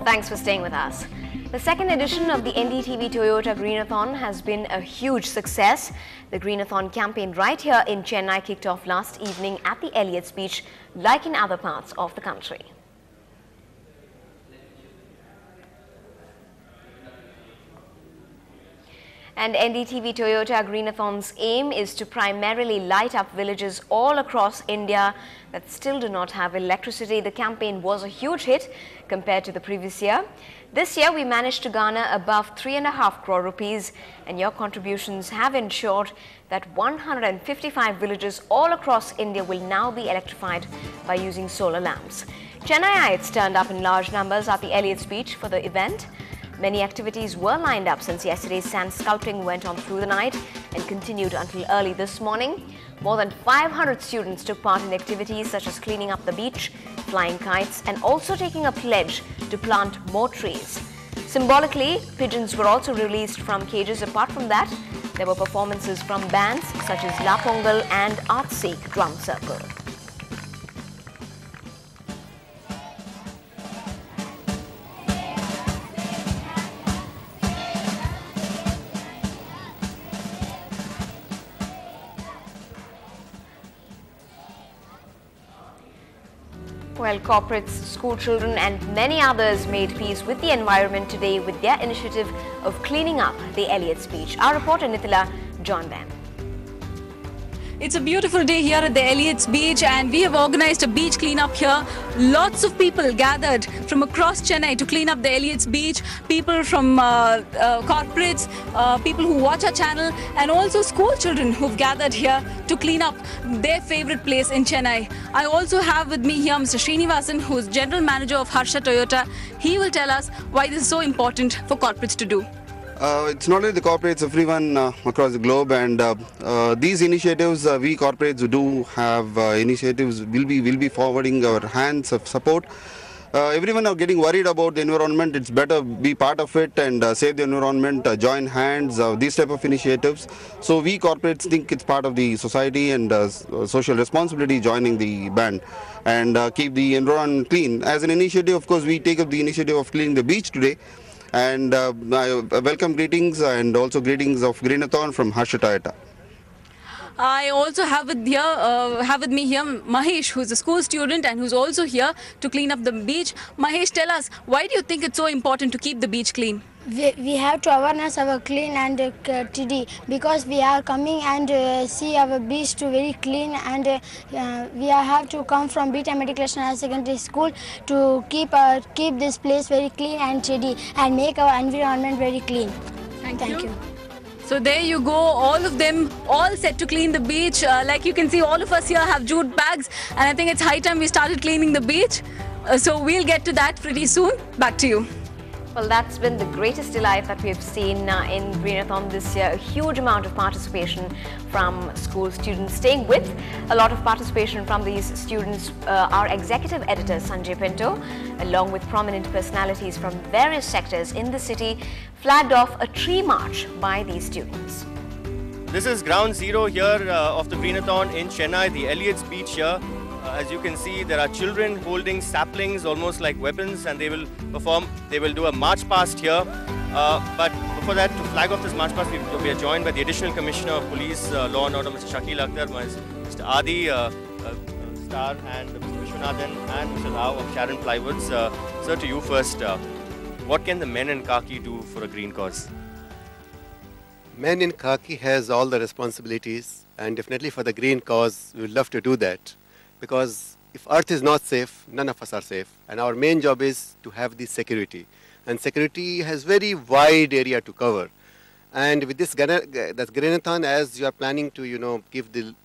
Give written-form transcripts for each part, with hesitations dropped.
Thanks for staying with us. The second edition of the NDTV Toyota Greenathon has been a huge success. The Greenathon campaign right here in Chennai kicked off last evening at the Elliott's Beach, like in other parts of the country. And NDTV Toyota Greenathon's aim is to primarily light up villages all across India that still do not have electricity. The campaign was a huge hit compared to the previous year. This year we managed to garner above 3.5 crore rupees, and your contributions have ensured that 155 villages all across India will now be electrified by using solar lamps. Chennaiites turned up in large numbers at the Elliott's Beach for the event. Many activities were lined up since yesterday's sand sculpting went on through the night and continued until early this morning. More than 500 students took part in activities such as cleaning up the beach, flying kites, and also taking a pledge to plant more trees. Symbolically, pigeons were also released from cages. Apart from that, there were performances from bands such as La Pongal and Artseek Drum Circle. Well, corporates, school children and many others made peace with the environment today with their initiative of cleaning up the Elliott's Beach. Our reporter Nithila joined them. It's a beautiful day here at the Elliott's Beach, and we have organized a beach cleanup here. Lots of people gathered from across Chennai to clean up the Elliott's Beach. People from corporates, people who watch our channel, and also school children who've gathered here to clean up their favorite place in Chennai. I also have with me here Mr. Srinivasan, who is General Manager of Harsha Toyota. He will tell us why this is so important for corporates to do. It's not only the corporates, everyone across the globe, and these initiatives, we corporates do have initiatives. We'll be forwarding our hands of support. Everyone are getting worried about the environment. It's better be part of it and save the environment, join hands, these type of initiatives. So we corporates think it's part of the society and social responsibility joining the band and keep the environment clean. As an initiative, of course, we take up the initiative of cleaning the beach today. And welcome greetings and also greetings of Greenathon from Harsha Toyota. I also have with me here Mahesh, who's a school student and who's also here to clean up the beach. Mahesh, tell us, why do you think it's so important to keep the beach clean? We have to awareness our clean and TD because we are coming and see our beach to very clean, and we have to come from Beta Matriculation Higher Secondary School to keep this place very clean and TD and make our environment very clean. Thank you. So there you go, all of them all set to clean the beach. Like you can see, all of us here have jute bags, and I think it's high time we started cleaning the beach. So we'll get to that pretty soon. Back to you. Well, that's been the greatest delight that we've seen in Greenathon this year. A huge amount of participation from school students. Staying with a lot of participation from these students, our executive editor Sanjay Pinto, along with prominent personalities from various sectors in the city, flagged off a tree march by these students. This is ground zero here of the Greenathon in Chennai, the Elliott's Beach here. As you can see, there are children holding saplings almost like weapons, and they will do a march past here. But before that, to flag off this march past, we are joined by the Additional Commissioner of Police, Law and Order, Mr. Shakil Akhtar, Mr. Adi Star, and Mr. Vishwanathan, and Mr. Rao of Sharon Plywoods. Sir, to you first, what can the men in khaki do for a green cause? Men in khaki has all the responsibilities, and definitely for the green cause, we would love to do that. Because if Earth is not safe, none of us are safe. And our main job is to have the security. And security has very wide area to cover. And with this Greenathon, as you are planning to, give the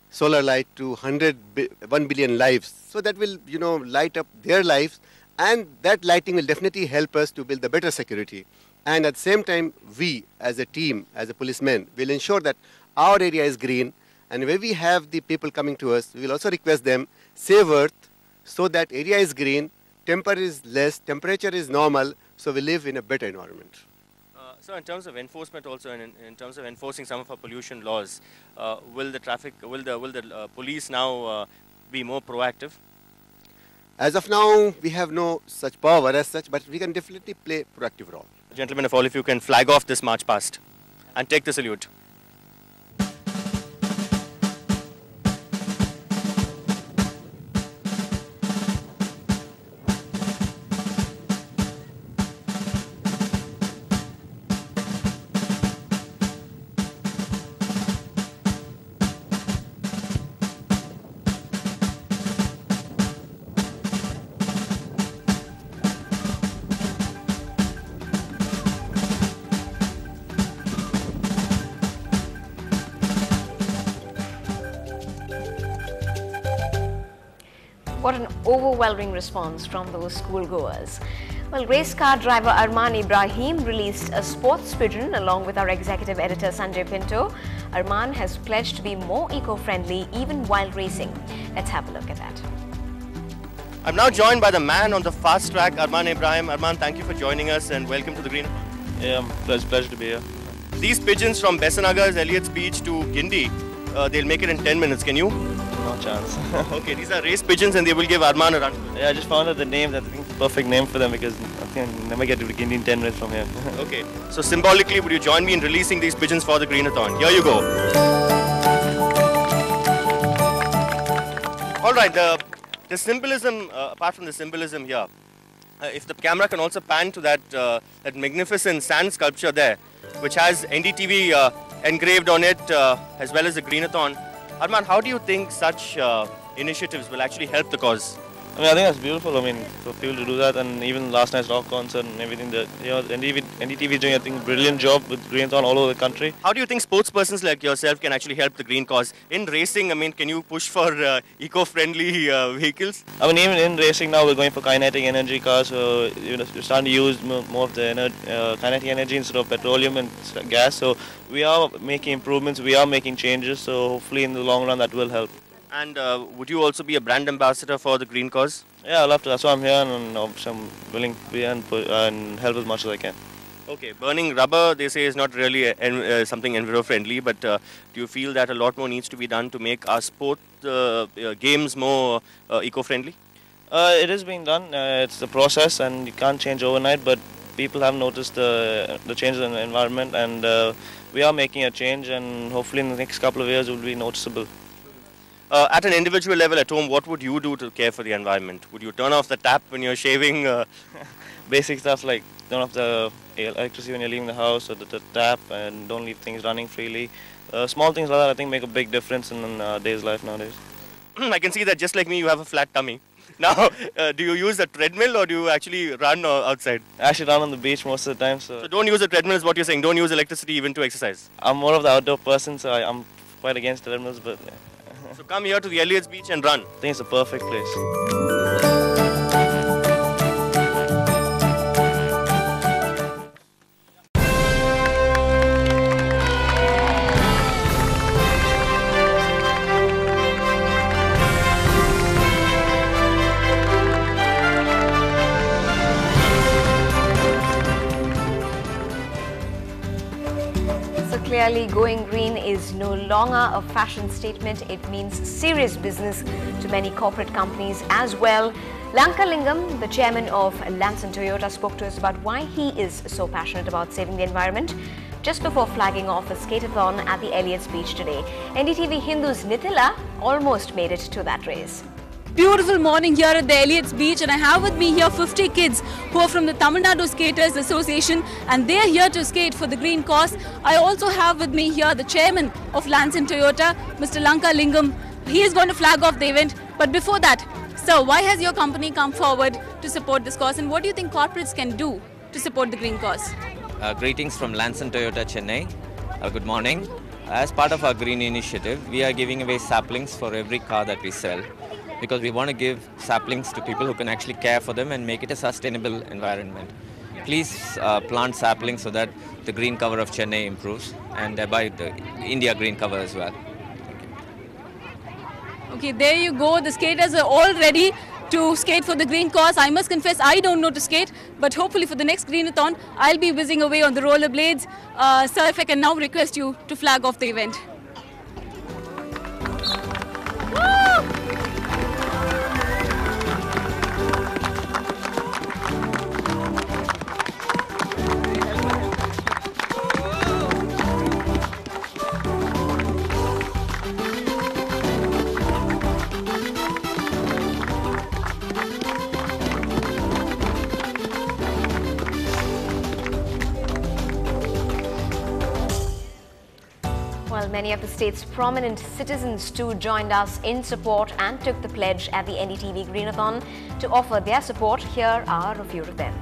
solar light to 1 billion lives, so that will, light up their lives. And that lighting will definitely help us to build a better security. And at the same time, we as a team, as a policeman, will ensure that our area is green. And when we have the people coming to us, we will also request them, save Earth, so that area is green, temperature is less, temperature is normal, so we live in a better environment. So in terms of enforcement also, and in terms of enforcing some of our pollution laws, will the police now be more proactive? As of now, we have no such power as such, but we can definitely play a proactive role. Gentlemen, if all of you can flag off this march past and take the salute. What an overwhelming response from those schoolgoers. Well, race car driver Arman Ibrahim released a sports pigeon along with our executive editor Sanjay Pinto. Arman has pledged to be more eco-friendly even while racing. Let's have a look at that. I'm now joined by the man on the fast track, Arman Ibrahim. Arman, thank you for joining us and welcome to the Green. Yeah, pleasure to be here. These pigeons from Besanagar's Elliott's Beach to Gindi, they'll make it in 10 minutes. Can you? No chance. Okay, these are race pigeons and they will give Arman a run. Yeah, I just found out the name. I think it's the perfect name for them because I think I'll never get to Gindi in 10 minutes from here. Okay, so symbolically, would you join me in releasing these pigeons for the Greenathon? Here you go. All right, the symbolism, apart from the symbolism here, if the camera can also pan to that, that magnificent sand sculpture there, which has NDTV engraved on it, as well as the Greenathon. Arman, how do you think such initiatives will actually help the cause? I mean, I think that's beautiful. I mean, for people to do that, and even last night's rock concert and everything. That NDTV is doing, I think, a brilliant job with Greenathon all over the country. How do you think sportspersons like yourself can actually help the green cause in racing? I mean, can you push for eco-friendly vehicles? I mean, even in racing now, we're going for kinetic energy cars. So we're starting to use more of the kinetic energy instead of petroleum and gas. So we are making improvements. We are making changes. So hopefully, in the long run, that will help. And would you also be a brand ambassador for the green cause? Yeah, I'd love to. That's why I'm here, and I'm willing to be and help as much as I can. Okay, burning rubber, they say, is not really something enviro-friendly, but do you feel that a lot more needs to be done to make our sport games more eco-friendly? It is being done. It's a process, and you can't change overnight, but people have noticed the changes in the environment, and we are making a change, and hopefully in the next couple of years it will be noticeable. At an individual level at home, what would you do to care for the environment? Would you turn off the tap when you're shaving? Basic stuff like turn off the electricity when you're leaving the house, or the tap, and don't leave things running freely. Small things like that, I think, make a big difference in days' life nowadays. I can see that just like me, you have a flat tummy. Now, do you use a treadmill or do you actually run outside? I actually run on the beach most of the time. So don't use a treadmill is what you're saying. Don't use electricity even to exercise. I'm more of the outdoor person, so I'm quite against treadmills, but yeah. So come here to the Elliott's Beach and run. I think it's a perfect place. Clearly, going green is no longer a fashion statement. It means serious business to many corporate companies as well. Lankalingam, the chairman of Lanson Toyota, spoke to us about why he is so passionate about saving the environment just before flagging off a skateathon at the Elliott's Beach today. Ndtv-Hindu's Nithila almost made it to that race. Beautiful morning here at the Elliott's Beach, and I have with me here 50 kids who are from the Tamil Nadu Skaters Association, and they are here to skate for the green cause. I also have with me here the chairman of Lanson Toyota, Mr. Lankalingam. He is going to flag off the event, but before that, sir, why has your company come forward to support this cause, and what do you think corporates can do to support the green cause? Greetings from Lanson Toyota, Chennai. Good morning. As part of our green initiative, we are giving away saplings for every car that we sell, because we want to give saplings to people who can actually care for them and make it a sustainable environment. Please plant saplings so that the green cover of Chennai improves, and thereby the India green cover as well. Okay, there you go. The skaters are all ready to skate for the green cause. I must confess, I don't know to skate, but hopefully for the next Greenathon, I'll be whizzing away on the rollerblades. Sir, if I can now request you to flag off the event. Well, many of the state's prominent citizens too joined us in support and took the pledge at the NDTV Greenathon. To offer their support, here are a few of them.